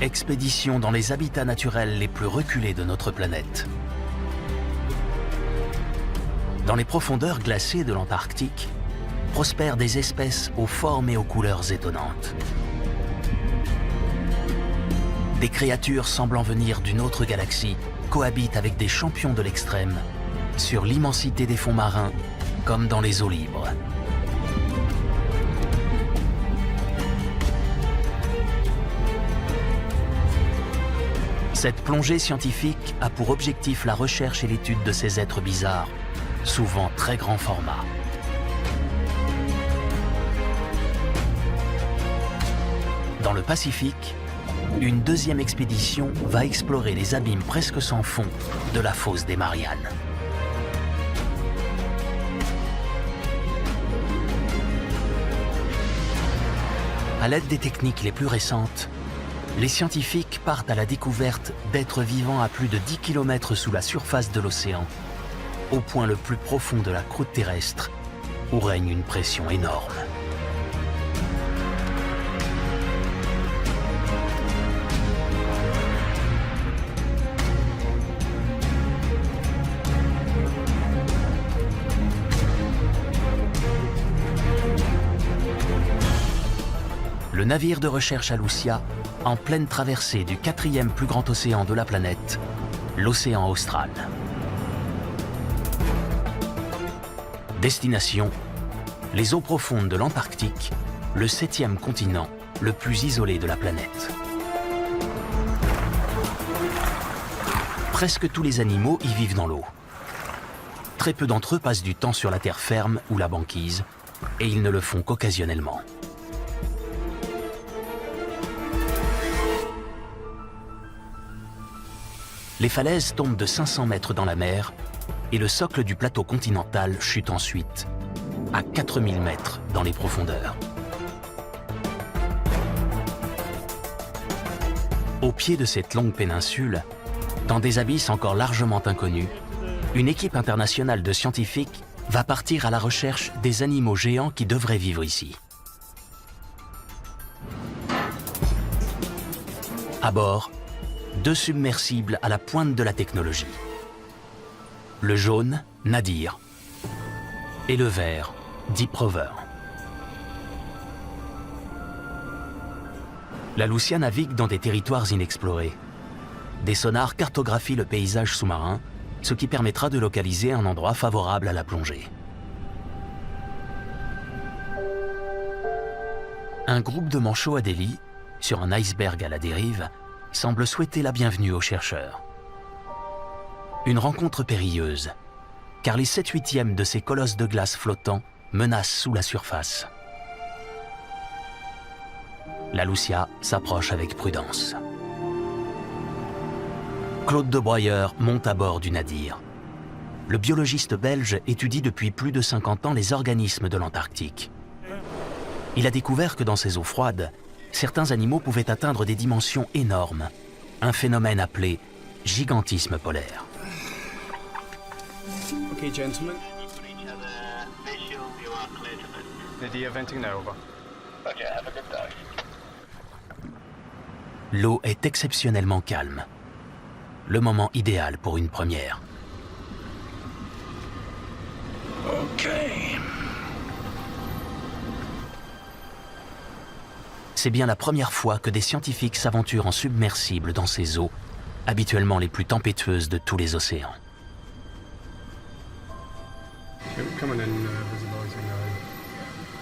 Expédition dans les habitats naturels les plus reculés de notre planète. Dans les profondeurs glacées de l'Antarctique, prospèrent des espèces aux formes et aux couleurs étonnantes. Des créatures semblant venir d'une autre galaxie cohabitent avec des champions de l'extrême sur l'immensité des fonds marins comme dans les eaux libres. Cette plongée scientifique a pour objectif la recherche et l'étude de ces êtres bizarres, souvent très grand format. Dans le Pacifique, une deuxième expédition va explorer les abîmes presque sans fond de la fosse des Mariannes. À l'aide des techniques les plus récentes, les scientifiques partent à la découverte d'êtres vivants à plus de 10 km sous la surface de l'océan, au point le plus profond de la croûte terrestre, où règne une pression énorme. Le navire de recherche Alucia, en pleine traversée du 4e plus grand océan de la planète, l'océan austral. Destination, les eaux profondes de l'Antarctique, le 7e continent le plus isolé de la planète. Presque tous les animaux y vivent dans l'eau. Très peu d'entre eux passent du temps sur la terre ferme ou la banquise, et ils ne le font qu'occasionnellement. Les falaises tombent de 500 mètres dans la mer et le socle du plateau continental chute ensuite à 4000 mètres dans les profondeurs. Au pied de cette longue péninsule, dans des abysses encore largement inconnus, une équipe internationale de scientifiques va partir à la recherche des animaux géants qui devraient vivre ici. À bord, 2 submersibles à la pointe de la technologie. Le jaune, Nadir, et le vert, Deep Rover. La Lucia navigue dans des territoires inexplorés. Des sonars cartographient le paysage sous-marin, ce qui permettra de localiser un endroit favorable à la plongée. Un groupe de manchots à Delhi, sur un iceberg à la dérive, semble souhaiter la bienvenue aux chercheurs. Une rencontre périlleuse, car les 7/8 de ces colosses de glace flottants menacent sous la surface. La Lucia s'approche avec prudence. Claude de Broyer monte à bord du Nadir. Le biologiste belge étudie depuis plus de 50 ans les organismes de l'Antarctique. Il a découvert que dans ces eaux froides, certains animaux pouvaient atteindre des dimensions énormes, un phénomène appelé gigantisme polaire. Okay, gentlemen. Nadir venting now, over. Okay, have a good day. L'eau est exceptionnellement calme. Le moment idéal pour une première. Okay. C'est bien la première fois que des scientifiques s'aventurent en submersible dans ces eaux, habituellement les plus tempétueuses de tous les océans. Come on in, visualizing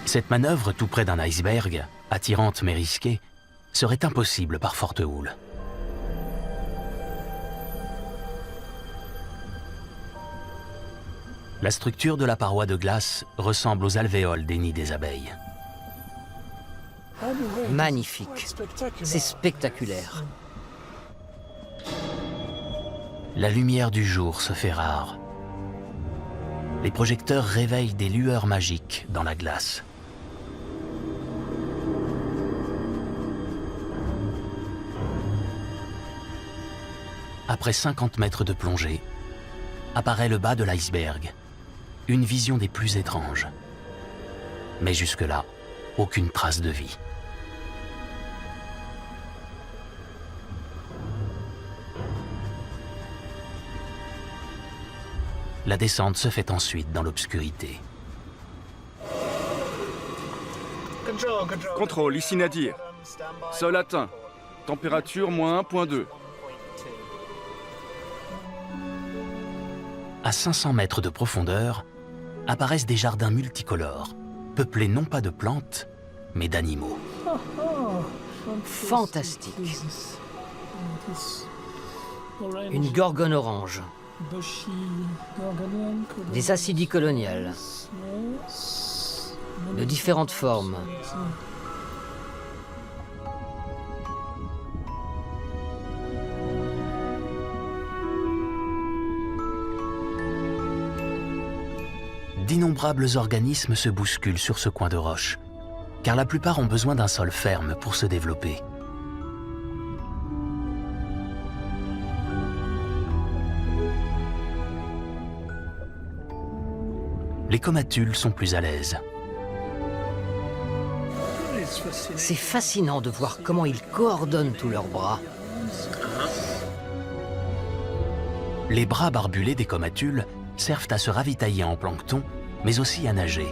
Cette manœuvre tout près d'un iceberg, attirante mais risquée, serait impossible par forte houle. La structure de la paroi de glace ressemble aux alvéoles des nids des abeilles. Magnifique. C'est spectaculaire. La lumière du jour se fait rare. Les projecteurs réveillent des lueurs magiques dans la glace. Après 50 mètres de plongée, apparaît le bas de l'iceberg, une vision des plus étranges. Mais jusque-là, aucune trace de vie. La descente se fait ensuite dans l'obscurité. Contrôle, ici Nadir. Sol atteint. Température moins 1,2. À 500 mètres de profondeur, apparaissent des jardins multicolores, peuplés non pas de plantes, mais d'animaux. Fantastique. Une gorgone orange. Des acidies coloniales. De différentes formes. D'innombrables organismes se bousculent sur ce coin de roche, car la plupart ont besoin d'un sol ferme pour se développer. Les comatules sont plus à l'aise. C'est fascinant de voir comment ils coordonnent tous leurs bras. Les bras barbulés des comatules servent à se ravitailler en plancton, mais aussi à nager.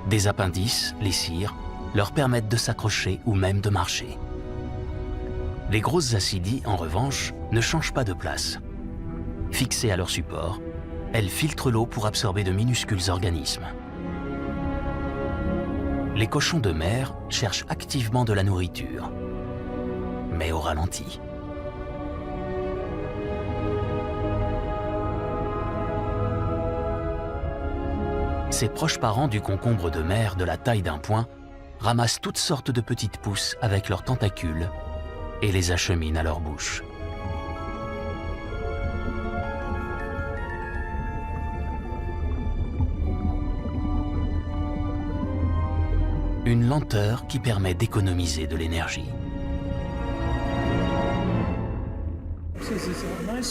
Des appendices, les cires, leur permettent de s'accrocher ou même de marcher. Les grosses acidies, en revanche, ne changent pas de place. Fixées à leur support, elles filtrent l'eau pour absorber de minuscules organismes. Les cochons de mer cherchent activement de la nourriture, mais au ralenti. Ces proches parents du concombre de mer de la taille d'un poing ramassent toutes sortes de petites pousses avec leurs tentacules et les acheminent à leur bouche. Une lenteur qui permet d'économiser de l'énergie.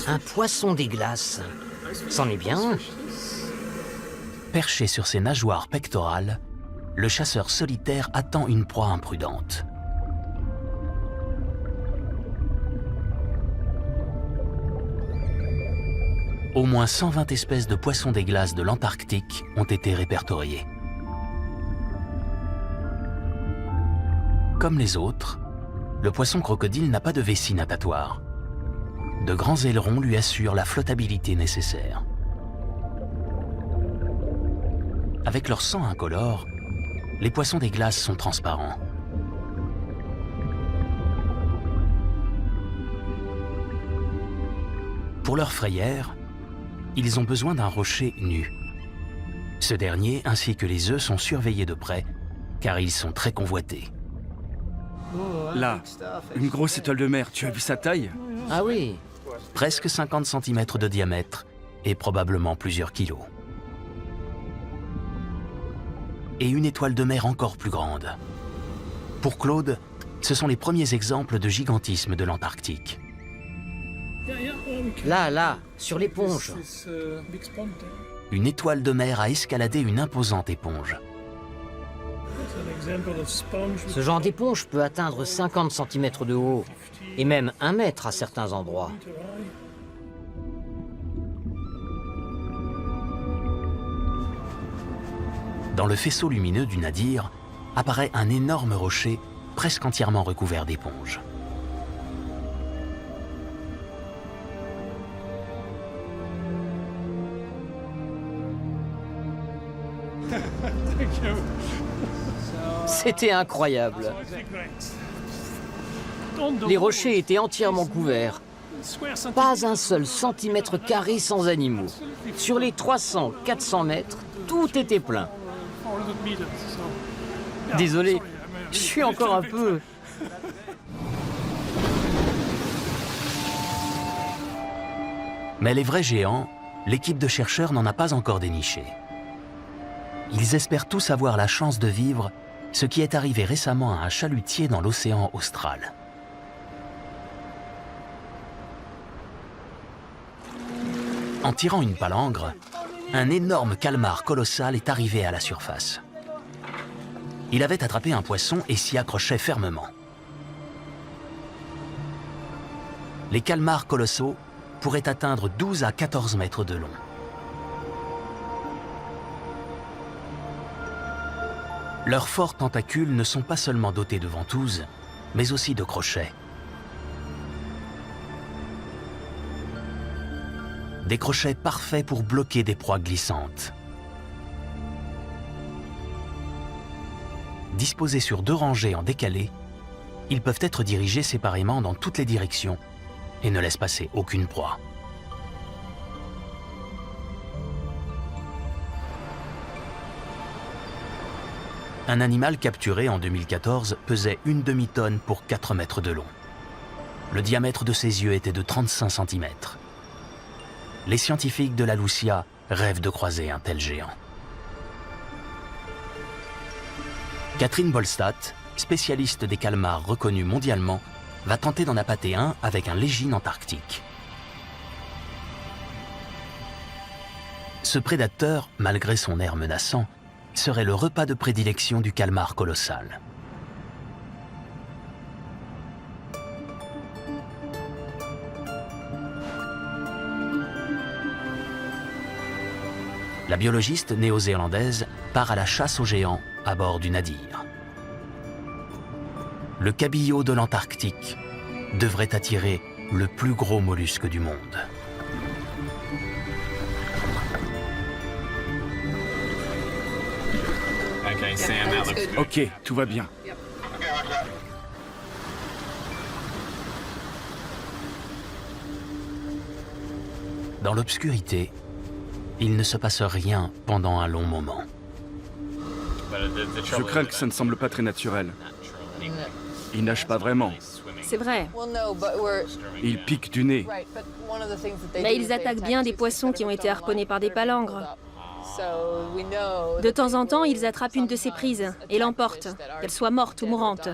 Un poisson des glaces. C'en est bien. Perché sur ses nageoires pectorales, le chasseur solitaire attend une proie imprudente. Au moins 120 espèces de poissons des glaces de l'Antarctique ont été répertoriées. Comme les autres, le poisson crocodile n'a pas de vessie natatoire. De grands ailerons lui assurent la flottabilité nécessaire. Avec leur sang incolore, les poissons des glaces sont transparents. Pour leur frayère, ils ont besoin d'un rocher nu. Ce dernier ainsi que les œufs sont surveillés de près, car ils sont très convoités. Là, une grosse étoile de mer, tu as vu sa taille? Ah oui. Presque 50 cm de diamètre et probablement plusieurs kilos. Et une étoile de mer encore plus grande. Pour Claude, ce sont les premiers exemples de gigantisme de l'Antarctique. Là, sur l'éponge. Une étoile de mer a escaladé une imposante éponge. Ce genre d'éponge peut atteindre 50 cm de haut, et même 1 mètre à certains endroits. Dans le faisceau lumineux du Nadir, apparaît un énorme rocher presque entièrement recouvert d'éponges. C'était incroyable. Les rochers étaient entièrement couverts. Pas un seul centimètre carré sans animaux. Sur les 300-400 mètres, tout était plein. Désolé, je suis encore un peu... Mais les vrais géants, l'équipe de chercheurs n'en a pas encore déniché. Ils espèrent tous avoir la chance de vivre ce qui est arrivé récemment à un chalutier dans l'océan austral. En tirant une palangre, un énorme calmar colossal est arrivé à la surface. Il avait attrapé un poisson et s'y accrochait fermement. Les calmars colossaux pourraient atteindre 12 à 14 mètres de long. Leurs forts tentacules ne sont pas seulement dotés de ventouses, mais aussi de crochets. Des crochets parfaits pour bloquer des proies glissantes. Disposés sur 2 rangées en décalé, ils peuvent être dirigés séparément dans toutes les directions et ne laissent passer aucune proie. Un animal capturé en 2014 pesait une demi-tonne pour 4 mètres de long. Le diamètre de ses yeux était de 35 cm. Les scientifiques de la Lucia rêvent de croiser un tel géant. Catherine Bolstadt, spécialiste des calmars reconnue mondialement, va tenter d'en appâter un avec un légine antarctique. Ce prédateur, malgré son air menaçant, serait le repas de prédilection du calmar colossal. La biologiste néo-zélandaise part à la chasse aux géants à bord du Nadir. Le cabillaud de l'Antarctique devrait attirer le plus gros mollusque du monde. Okay, Sam, that looks good. Ok, tout va bien. Dans l'obscurité, il ne se passe rien pendant un long moment. Je crains que ça ne semble pas très naturel. Ils nagent pas vraiment. C'est vrai. Ils piquent du nez. Mais ils attaquent bien des poissons qui ont été harponnés par des palangres. De temps en temps, ils attrapent une de ces prises et l'emportent, qu'elle soit morte ou mourante.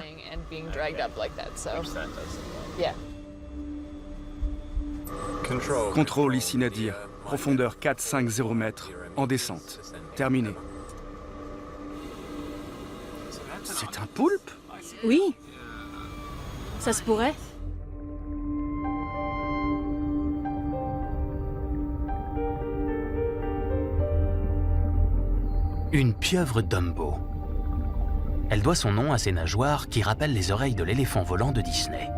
Contrôle ici Nadir. Profondeur 450 mètres. En descente. Terminé. C'est un poulpe? Oui. Ça se pourrait. Une pieuvre Dumbo. Elle doit son nom à ses nageoires qui rappellent les oreilles de l'éléphant volant de Disney.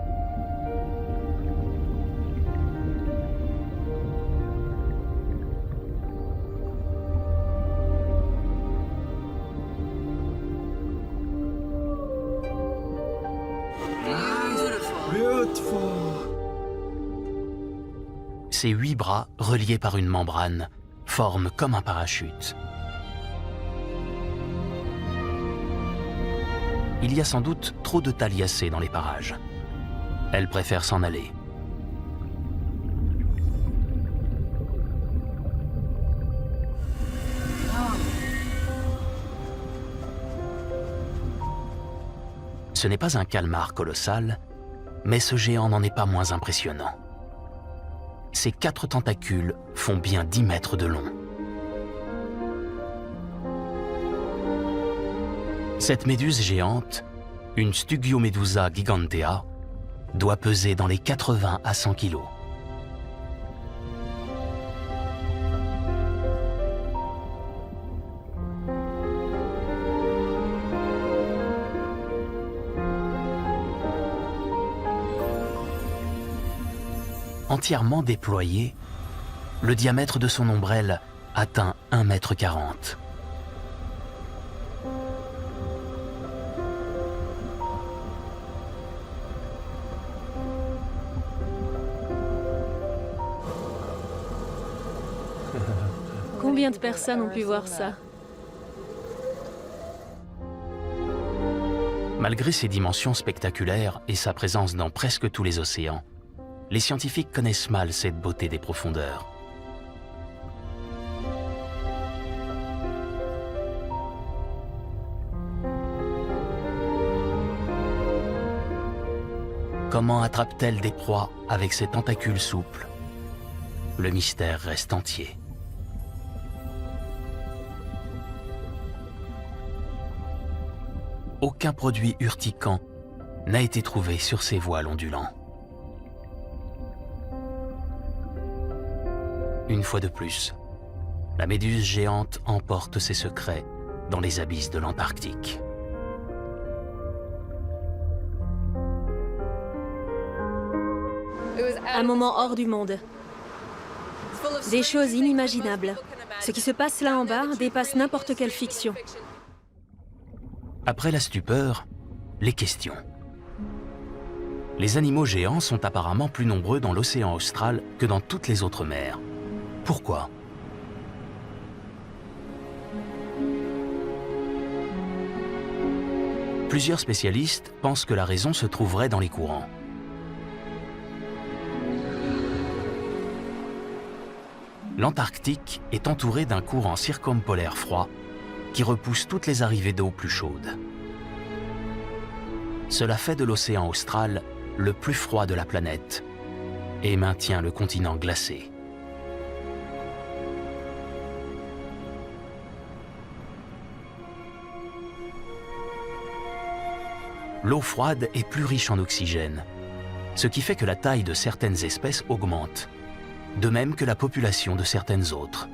Ses 8 bras, reliés par une membrane, forment comme un parachute. Il y a sans doute trop de thaliacées dans les parages. Elle préfère s'en aller. Ce n'est pas un calmar colossal, mais ce géant n'en est pas moins impressionnant. Ses 4 tentacules font bien 10 mètres de long. Cette méduse géante, une Stugiomedusa gigantea, doit peser dans les 80 à 100 kilos. Entièrement déployé, le diamètre de son ombrelle atteint 1,40 m. Combien de personnes ont pu voir ça? Malgré ses dimensions spectaculaires et sa présence dans presque tous les océans, les scientifiques connaissent mal cette beauté des profondeurs. Comment attrape-t-elle des proies avec ses tentacules souples? Le mystère reste entier. Aucun produit urticant n'a été trouvé sur ces voiles ondulants. Une fois de plus, la méduse géante emporte ses secrets dans les abysses de l'Antarctique. Un moment hors du monde. Des choses inimaginables. Ce qui se passe là en bas dépasse n'importe quelle fiction. Après la stupeur, les questions. Les animaux géants sont apparemment plus nombreux dans l'océan austral que dans toutes les autres mers. Pourquoi ? Plusieurs spécialistes pensent que la raison se trouverait dans les courants. L'Antarctique est entouré d'un courant circumpolaire froid qui repousse toutes les arrivées d'eau plus chaudes. Cela fait de l'océan austral le plus froid de la planète et maintient le continent glacé. L'eau froide est plus riche en oxygène, ce qui fait que la taille de certaines espèces augmente, de même que la population de certaines autres.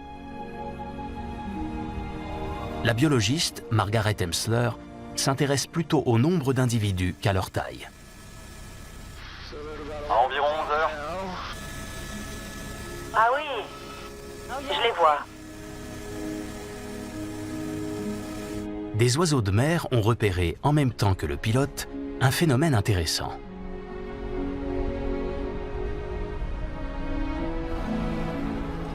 La biologiste Margaret Emsler s'intéresse plutôt au nombre d'individus qu'à leur taille. À environ 11 heures. Ah oui, je les vois. Des oiseaux de mer ont repéré, en même temps que le pilote, un phénomène intéressant.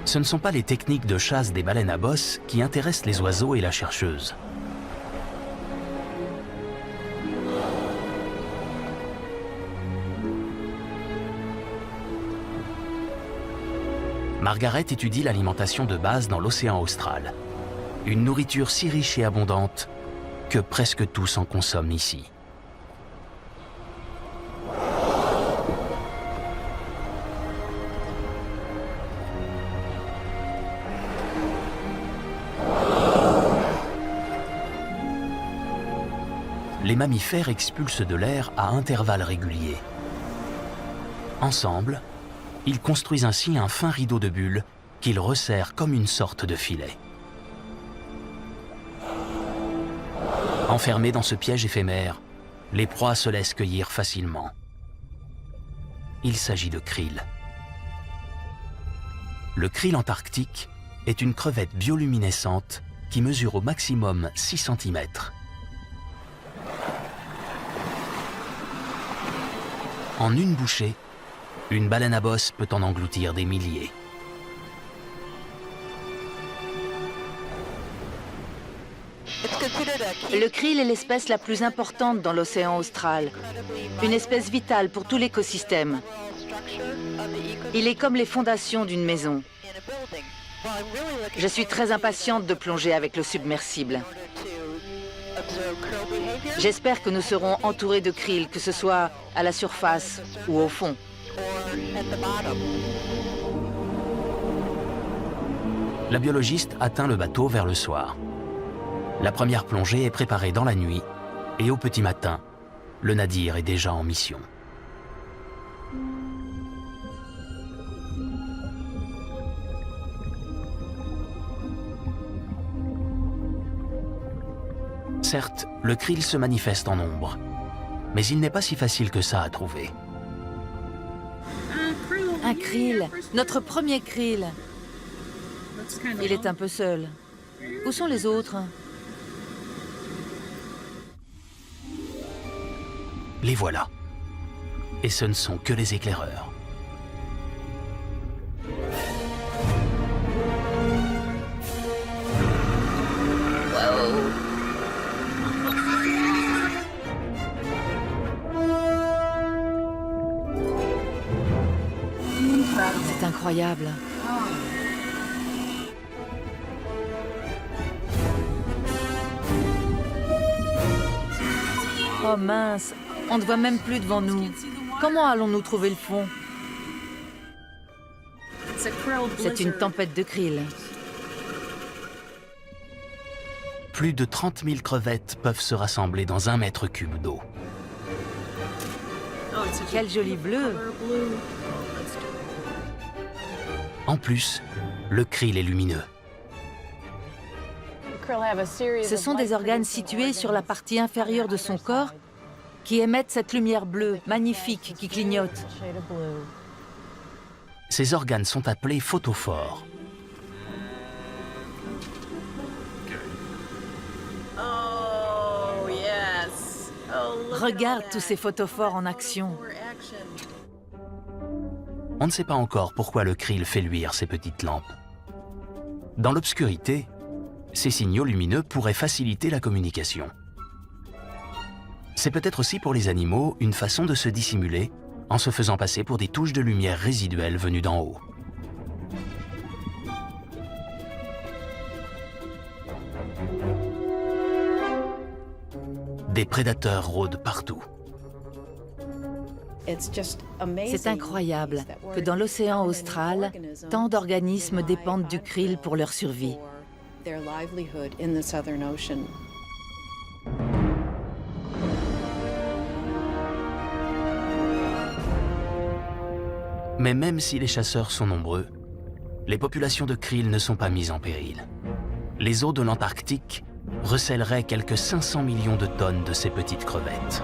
Ce ne sont pas les techniques de chasse des baleines à bosse qui intéressent les oiseaux et la chercheuse. Margaret étudie l'alimentation de base dans l'océan austral. Une nourriture si riche et abondante que presque tous en consomment ici. Les mammifères expulsent de l'air à intervalles réguliers. Ensemble, ils construisent ainsi un fin rideau de bulles qu'ils resserrent comme une sorte de filet. Enfermés dans ce piège éphémère, les proies se laissent cueillir facilement. Il s'agit de krill. Le krill antarctique est une crevette bioluminescente qui mesure au maximum 6 cm. En une bouchée, une baleine à bosse peut en engloutir des milliers. Le krill est l'espèce la plus importante dans l'océan austral. Une espèce vitale pour tout l'écosystème. Il est comme les fondations d'une maison. Je suis très impatiente de plonger avec le submersible. J'espère que nous serons entourés de krill, que ce soit à la surface ou au fond. La biologiste atteint le bateau vers le soir. La première plongée est préparée dans la nuit et au petit matin, le navire est déjà en mission. Certes, le krill se manifeste en nombre, mais il n'est pas si facile que ça à trouver. Un krill, notre premier krill. Il est un peu seul. Où sont les autres? Les voilà. Et ce ne sont que les éclaireurs. C'est incroyable. Oh mince, on ne voit même plus devant nous. Comment allons-nous trouver le fond? C'est une tempête de krill. Plus de 30 000 crevettes peuvent se rassembler dans 1 mètre cube d'eau. Quel joli bleu! En plus, le krill est lumineux. Ce sont des organes situés sur la partie inférieure de son corps qui émettent cette lumière bleue magnifique qui clignote. Ces organes sont appelés photophores. Regarde tous ces photophores en action. On ne sait pas encore pourquoi le krill fait luire ces petites lampes. Dans l'obscurité, ces signaux lumineux pourraient faciliter la communication. C'est peut-être aussi pour les animaux une façon de se dissimuler en se faisant passer pour des touches de lumière résiduelles venues d'en haut. Des prédateurs rôdent partout. C'est incroyable que dans l'océan austral, tant d'organismes dépendent du krill pour leur survie. Mais même si les chasseurs sont nombreux, les populations de krill ne sont pas mises en péril. Les eaux de l'Antarctique recèleraient quelques 500 millions de tonnes de ces petites crevettes.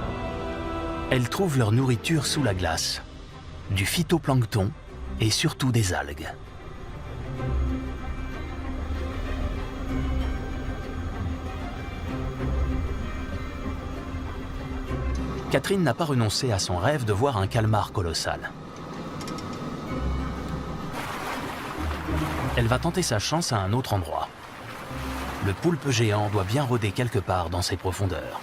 Elles trouvent leur nourriture sous la glace, du phytoplancton et surtout des algues. Catherine n'a pas renoncé à son rêve de voir un calmar colossal. Elle va tenter sa chance à un autre endroit. Le poulpe géant doit bien rôder quelque part dans ces profondeurs.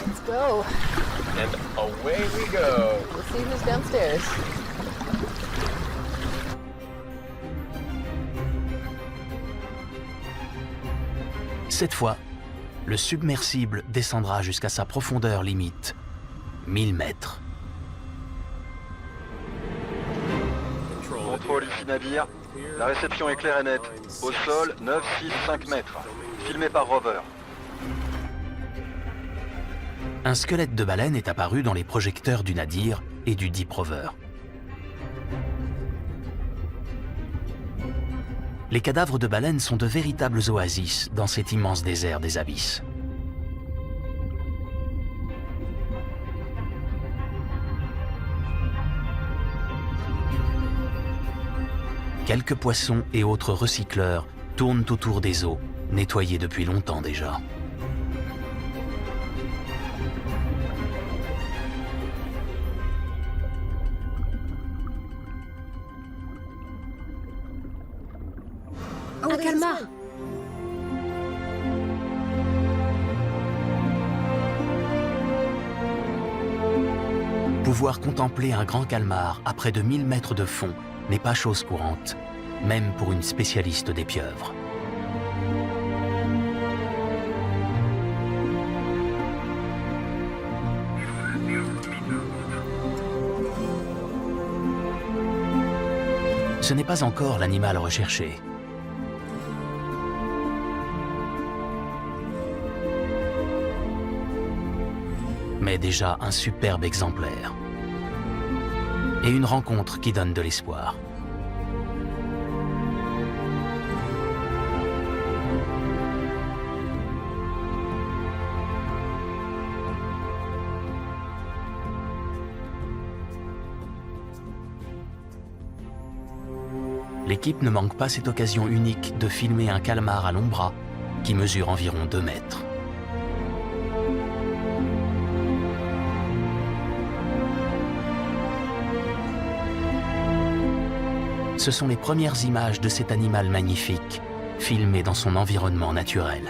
Let's go. And away we go. We'll see who's downstairs. Cette fois, le submersible descendra jusqu'à sa profondeur limite, 1000 mètres. Contrôle ici navire. La réception est claire et nette. Au sol, 9, 6, 5 mètres. Filmé par rover. Un squelette de baleine est apparu dans les projecteurs du Nadir et du Deep Rover. Les cadavres de baleines sont de véritables oasis dans cet immense désert des abysses. Quelques poissons et autres recycleurs tournent autour des eaux, nettoyées depuis longtemps déjà. Un calmar! Pouvoir contempler un grand calmar à près de 1000 mètres de fond n'est pas chose courante, même pour une spécialiste des pieuvres. Ce n'est pas encore l'animal recherché. Mais déjà un superbe exemplaire. Et une rencontre qui donne de l'espoir. L'équipe ne manque pas cette occasion unique de filmer un calmar à longs bras qui mesure environ 2 mètres. Ce sont les premières images de cet animal magnifique, filmé dans son environnement naturel.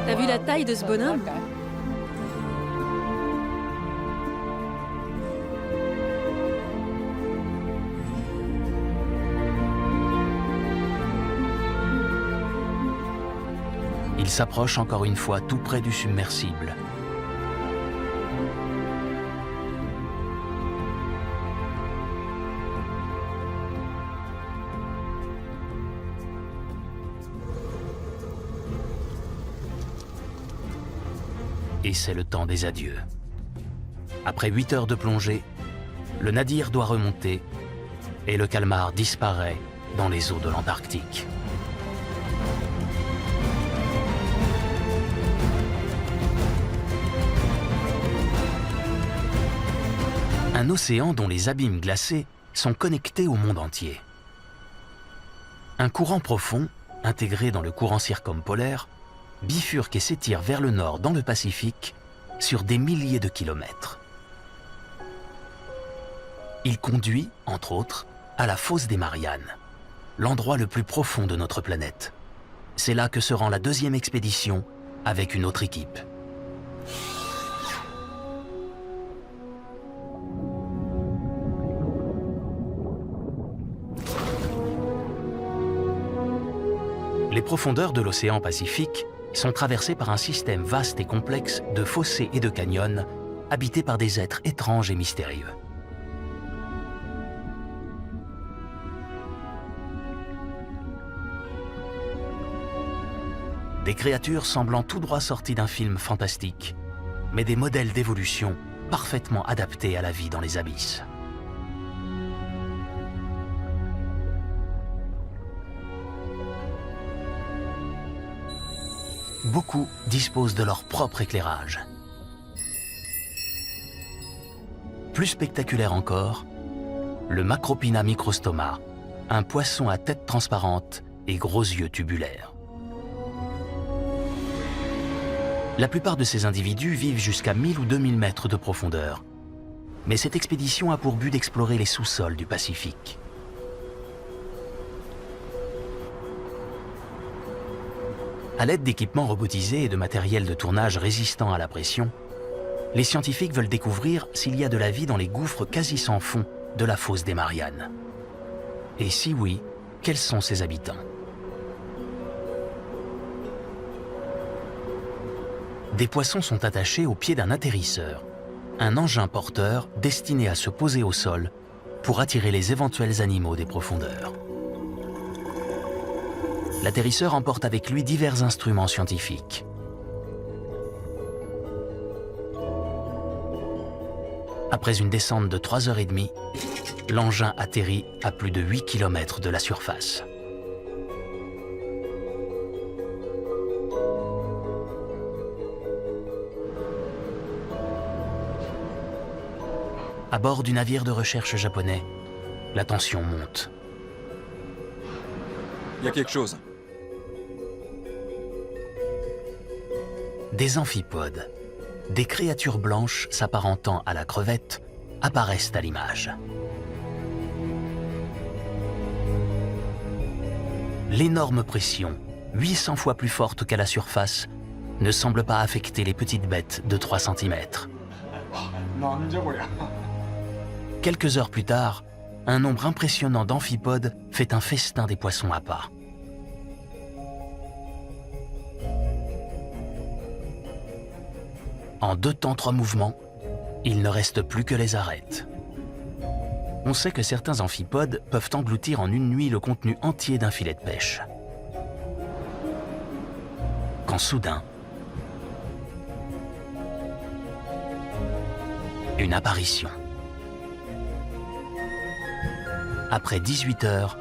T'as vu la taille de ce bonhomme? Il s'approche encore une fois tout près du submersible. Et c'est le temps des adieux. Après 8 heures de plongée, le Nadir doit remonter et le calmar disparaît dans les eaux de l'Antarctique. Un océan dont les abîmes glacés sont connectés au monde entier. Un courant profond, intégré dans le courant circumpolaire, bifurque et s'étire vers le nord dans le Pacifique sur des milliers de kilomètres. Il conduit, entre autres, à la fosse des Mariannes, l'endroit le plus profond de notre planète. C'est là que se rend la deuxième expédition avec une autre équipe. Les profondeurs de l'océan Pacifique sont traversées par un système vaste et complexe de fossés et de canyons habités par des êtres étranges et mystérieux. Des créatures semblant tout droit sorties d'un film fantastique, mais des modèles d'évolution parfaitement adaptés à la vie dans les abysses. Beaucoup disposent de leur propre éclairage. Plus spectaculaire encore, le Macropina microstoma, un poisson à tête transparente et gros yeux tubulaires. La plupart de ces individus vivent jusqu'à 1000 ou 2000 mètres de profondeur. Mais cette expédition a pour but d'explorer les sous-sols du Pacifique. À l'aide d'équipements robotisés et de matériel de tournage résistant à la pression, les scientifiques veulent découvrir s'il y a de la vie dans les gouffres quasi sans fond de la fosse des Mariannes. Et si oui, quels sont ses habitants? Des poissons sont attachés au pied d'un atterrisseur, un engin porteur destiné à se poser au sol pour attirer les éventuels animaux des profondeurs. L'atterrisseur emporte avec lui divers instruments scientifiques. Après une descente de 3h30, l'engin atterrit à plus de 8 km de la surface. À bord du navire de recherche japonais, la tension monte. Il y a quelque chose. Des amphipodes, des créatures blanches s'apparentant à la crevette, apparaissent à l'image. L'énorme pression, 800 fois plus forte qu'à la surface, ne semble pas affecter les petites bêtes de 3 cm. Quelques heures plus tard, un nombre impressionnant d'amphipodes fait un festin des poissons à pas. En 2 temps 3 mouvements, il ne reste plus que les arêtes. On sait que certains amphipodes peuvent engloutir en une nuit le contenu entier d'un filet de pêche. Quand soudain, une apparition. Après 18 heures,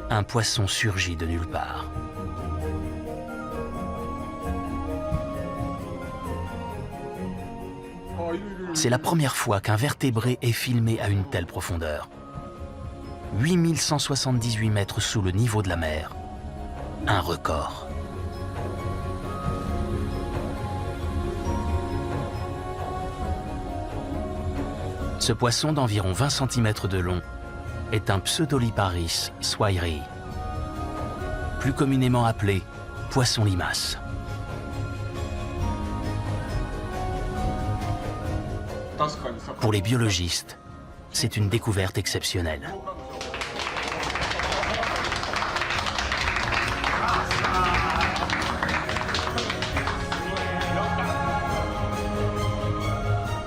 un poisson surgit de nulle part. C'est la première fois qu'un vertébré est filmé à une telle profondeur. 8178 mètres sous le niveau de la mer. Un record. Ce poisson d'environ 20 cm de long est un Pseudoliparis swayrii, plus communément appelé poisson limace. Pour les biologistes, c'est une découverte exceptionnelle.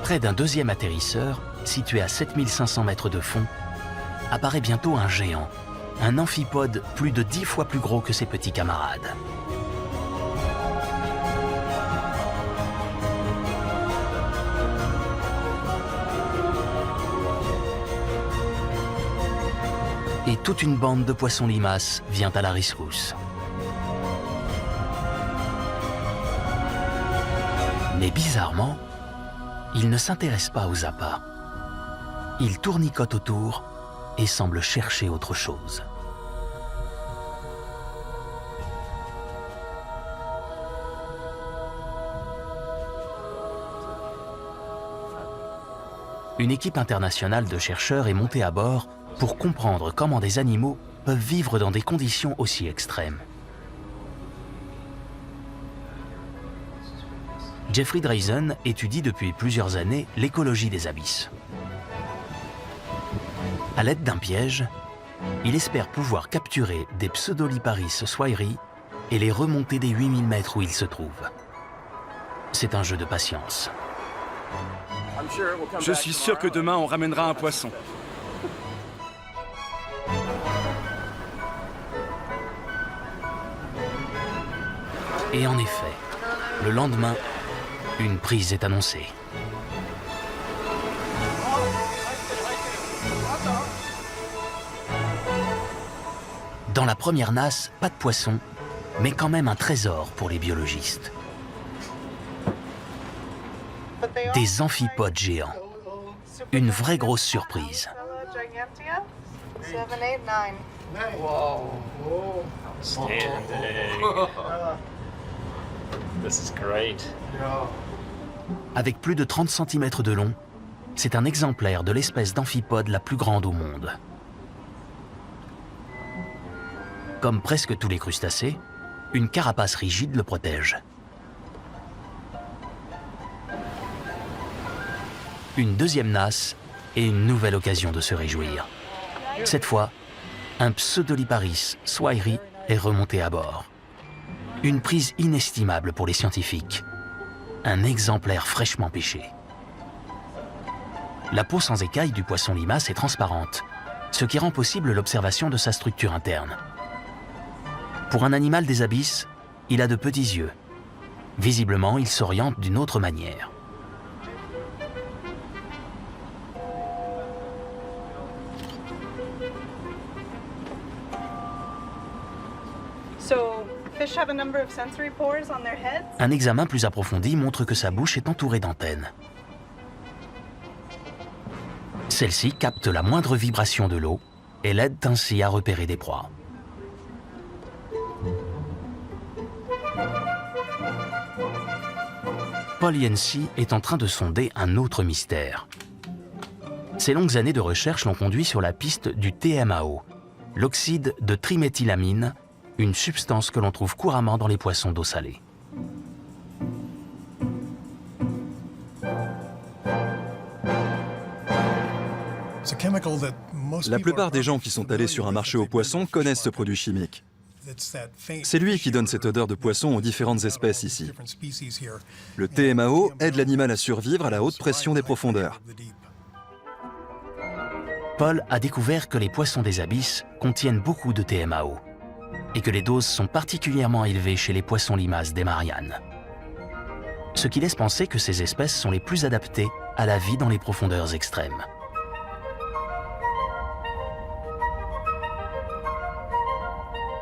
Près d'un deuxième atterrisseur, situé à 7500 mètres de fond, apparaît bientôt un géant, un amphipode plus de 10 fois plus gros que ses petits camarades. Et toute une bande de poissons limaces vient à la rescousse. Mais bizarrement, ils ne s'intéressent pas aux appâts. Il tournicote autour et semble chercher autre chose. Une équipe internationale de chercheurs est montée à bord pour comprendre comment des animaux peuvent vivre dans des conditions aussi extrêmes. Jeffrey Drazen étudie depuis plusieurs années l'écologie des abysses. À l'aide d'un piège, il espère pouvoir capturer des Pseudoliparis swahili et les remonter des 8000 mètres où ils se trouvent. C'est un jeu de patience. Je suis sûr que demain, on ramènera un poisson. Et en effet, le lendemain, une prise est annoncée. Dans la première nasse, pas de poisson, mais quand même un trésor pour les biologistes. Des amphipodes géants. Une vraie grosse surprise. This is great. Avec plus de 30 cm de long, c'est un exemplaire de l'espèce d'amphipode la plus grande au monde. Comme presque tous les crustacés, une carapace rigide le protège. Une deuxième nasse et une nouvelle occasion de se réjouir. Cette fois, un Pseudoliparis swahili est remonté à bord. Une prise inestimable pour les scientifiques. Un exemplaire fraîchement pêché. La peau sans écailles du poisson limace est transparente, ce qui rend possible l'observation de sa structure interne. Pour un animal des abysses, il a de petits yeux. Visiblement, il s'oriente d'une autre manière. Un examen plus approfondi montre que sa bouche est entourée d'antennes. Celles-ci captent la moindre vibration de l'eau et l'aident ainsi à repérer des proies. Paul Yancey est en train de sonder un autre mystère. Ses longues années de recherche l'ont conduit sur la piste du TMAO, l'oxyde de triméthylamine, une substance que l'on trouve couramment dans les poissons d'eau salée. La plupart des gens qui sont allés sur un marché aux poissons connaissent ce produit chimique. C'est lui qui donne cette odeur de poisson aux différentes espèces ici. Le TMAO aide l'animal à survivre à la haute pression des profondeurs. Paul a découvert que les poissons des abysses contiennent beaucoup de TMAO et que les doses sont particulièrement élevées chez les poissons limaces des Mariannes. Ce qui laisse penser que ces espèces sont les plus adaptées à la vie dans les profondeurs extrêmes.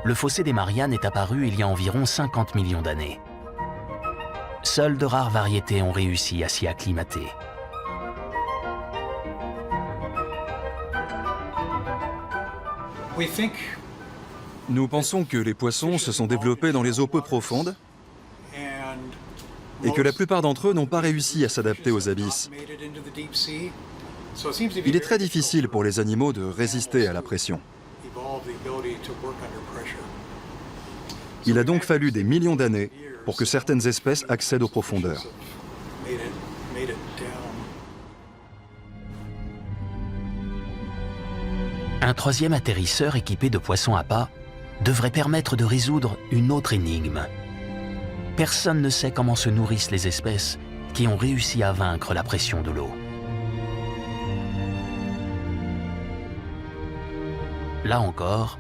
Le fossé des Mariannes est apparu il y a environ 50 millions d'années. Seules de rares variétés ont réussi à s'y acclimater. Nous pensons que les poissons se sont développés dans les eaux peu profondes et que la plupart d'entre eux n'ont pas réussi à s'adapter aux abysses. Il est très difficile pour les animaux de résister à la pression. Il a donc fallu des millions d'années pour que certaines espèces accèdent aux profondeurs. Un troisième atterrisseur équipé de poissons à pas devrait permettre de résoudre une autre énigme. Personne ne sait comment se nourrissent les espèces qui ont réussi à vaincre la pression de l'eau. Là encore,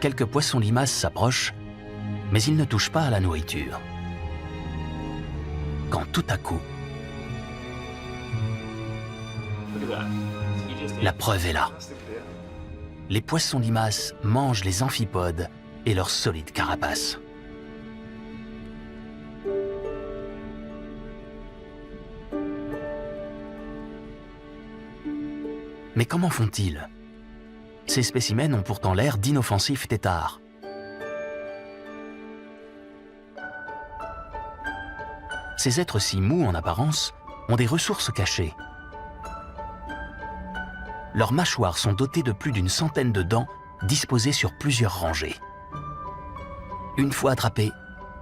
quelques poissons limaces s'approchent, mais ils ne touchent pas à la nourriture. Quand tout à coup, la preuve est là. Les poissons limaces mangent les amphipodes et leurs solides carapaces. Mais comment font-ils? Ces spécimens ont pourtant l'air d'inoffensifs têtards. Ces êtres si mous en apparence ont des ressources cachées. Leurs mâchoires sont dotées de plus d'une centaine de dents disposées sur plusieurs rangées. Une fois attrapés,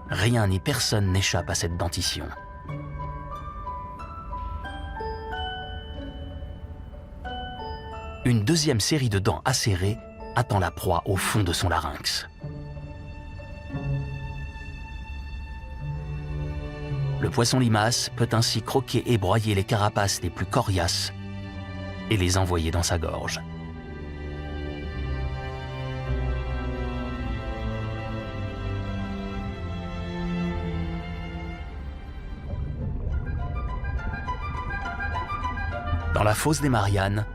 rien ni personne n'échappe à cette dentition. Une deuxième série de dents acérées attend la proie au fond de son larynx. Le poisson limace peut ainsi croquer et broyer les carapaces les plus coriaces et les envoyer dans sa gorge. Dans la fosse des Mariannes,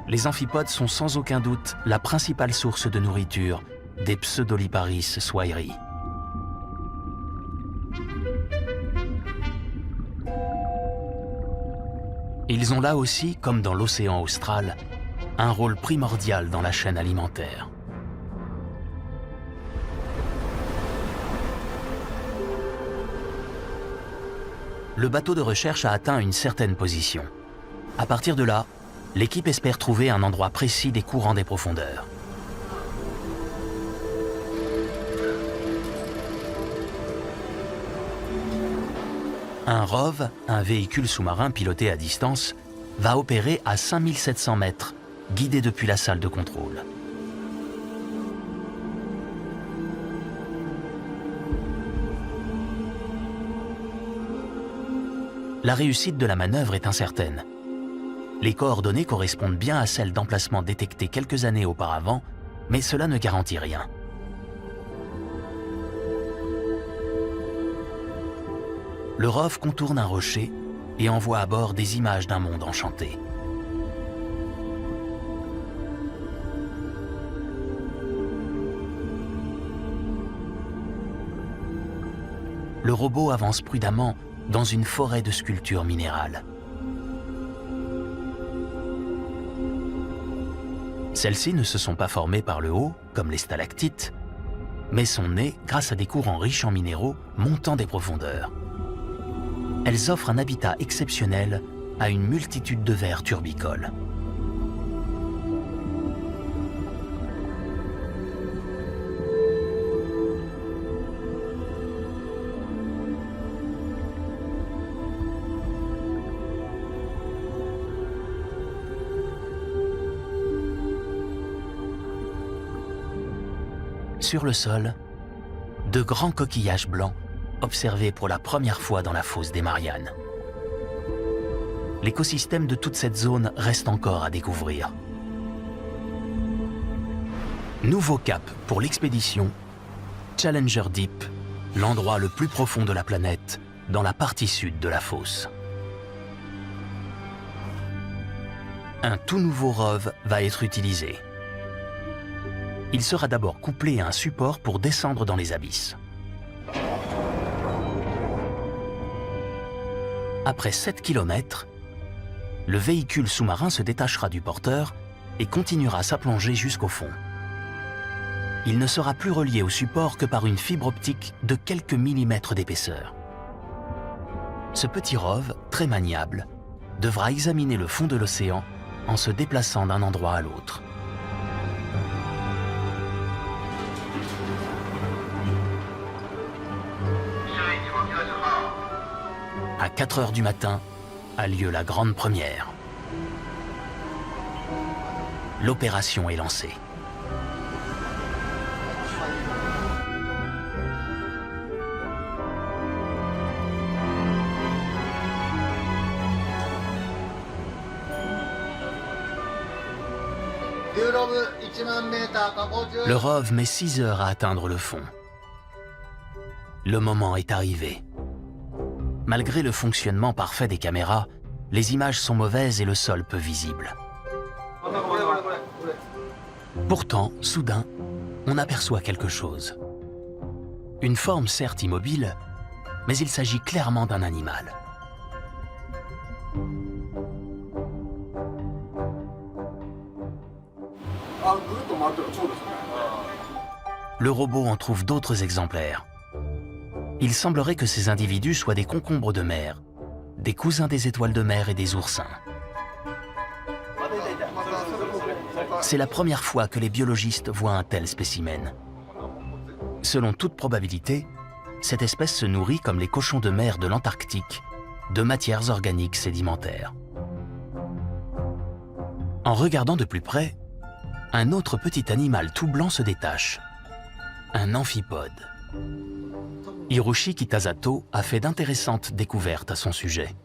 les amphipodes sont sans aucun doute la principale source de nourriture des Pseudoliparis swayri. Ils ont là aussi, comme dans l'océan austral, un rôle primordial dans la chaîne alimentaire. Le bateau de recherche a atteint une certaine position. À partir de là, l'équipe espère trouver un endroit précis des courants des profondeurs. Un ROV, un véhicule sous-marin piloté à distance, va opérer à 5700 mètres, guidé depuis la salle de contrôle. La réussite de la manœuvre est incertaine. Les coordonnées correspondent bien à celles d'emplacements détectés quelques années auparavant, mais cela ne garantit rien. Le ROV contourne un rocher et envoie à bord des images d'un monde enchanté. Le robot avance prudemment dans une forêt de sculptures minérales. Celles-ci ne se sont pas formées par le haut, comme les stalactites, mais sont nées grâce à des courants riches en minéraux montant des profondeurs. Elles offrent un habitat exceptionnel à une multitude de vers turbicoles. Sur le sol, de grands coquillages blancs observés pour la première fois dans la fosse des Mariannes. L'écosystème de toute cette zone reste encore à découvrir. Nouveau cap pour l'expédition Challenger Deep, l'endroit le plus profond de la planète, dans la partie sud de la fosse. Un tout nouveau ROV va être utilisé. Il sera d'abord couplé à un support pour descendre dans les abysses. Après 7 km, le véhicule sous-marin se détachera du porteur et continuera sa plongée jusqu'au fond. Il ne sera plus relié au support que par une fibre optique de quelques millimètres d'épaisseur. Ce petit ROV, très maniable, devra examiner le fond de l'océan en se déplaçant d'un endroit à l'autre. À 4 heures du matin a lieu la grande première. L'opération est lancée. Le ROV met 6 heures à atteindre le fond. Le moment est arrivé. Malgré le fonctionnement parfait des caméras, les images sont mauvaises et le sol peu visible. Pourtant, soudain, on aperçoit quelque chose. Une forme certes immobile, mais il s'agit clairement d'un animal. Le robot en trouve d'autres exemplaires. Il semblerait que ces individus soient des concombres de mer, des cousins des étoiles de mer et des oursins. C'est la première fois que les biologistes voient un tel spécimen. Selon toute probabilité, cette espèce se nourrit, comme les cochons de mer de l'Antarctique, de matières organiques sédimentaires. En regardant de plus près, un autre petit animal tout blanc se détache. Un amphipode. Hiroshi Kitasato a fait d'intéressantes découvertes à son sujet.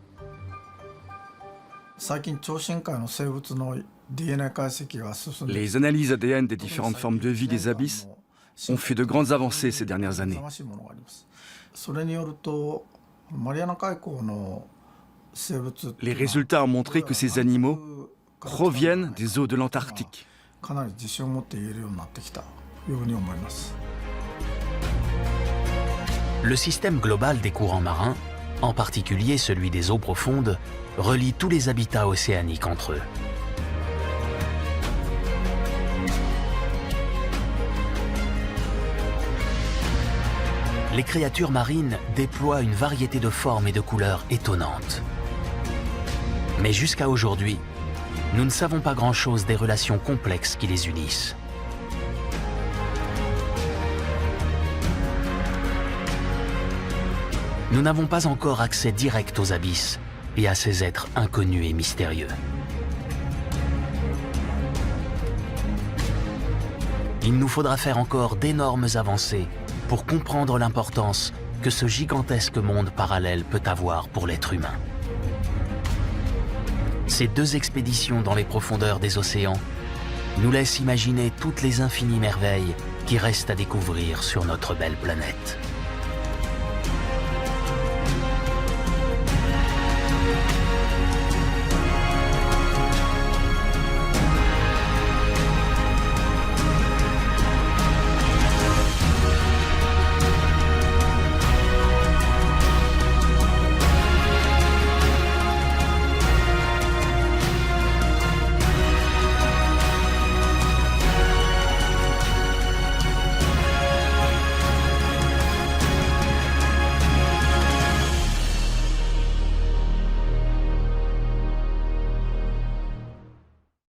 Les analyses ADN des différentes formes de vie des abysses ont fait de grandes avancées ces dernières années. Les résultats ont montré que ces animaux proviennent des eaux de l'Antarctique. Le système global des courants marins, en particulier celui des eaux profondes, relie tous les habitats océaniques entre eux. Les créatures marines déploient une variété de formes et de couleurs étonnantes. Mais jusqu'à aujourd'hui, nous ne savons pas grand-chose des relations complexes qui les unissent. Nous n'avons pas encore accès direct aux abysses et à ces êtres inconnus et mystérieux. Il nous faudra faire encore d'énormes avancées pour comprendre l'importance que ce gigantesque monde parallèle peut avoir pour l'être humain. Ces 2 expéditions dans les profondeurs des océans nous laissent imaginer toutes les infinies merveilles qui restent à découvrir sur notre belle planète.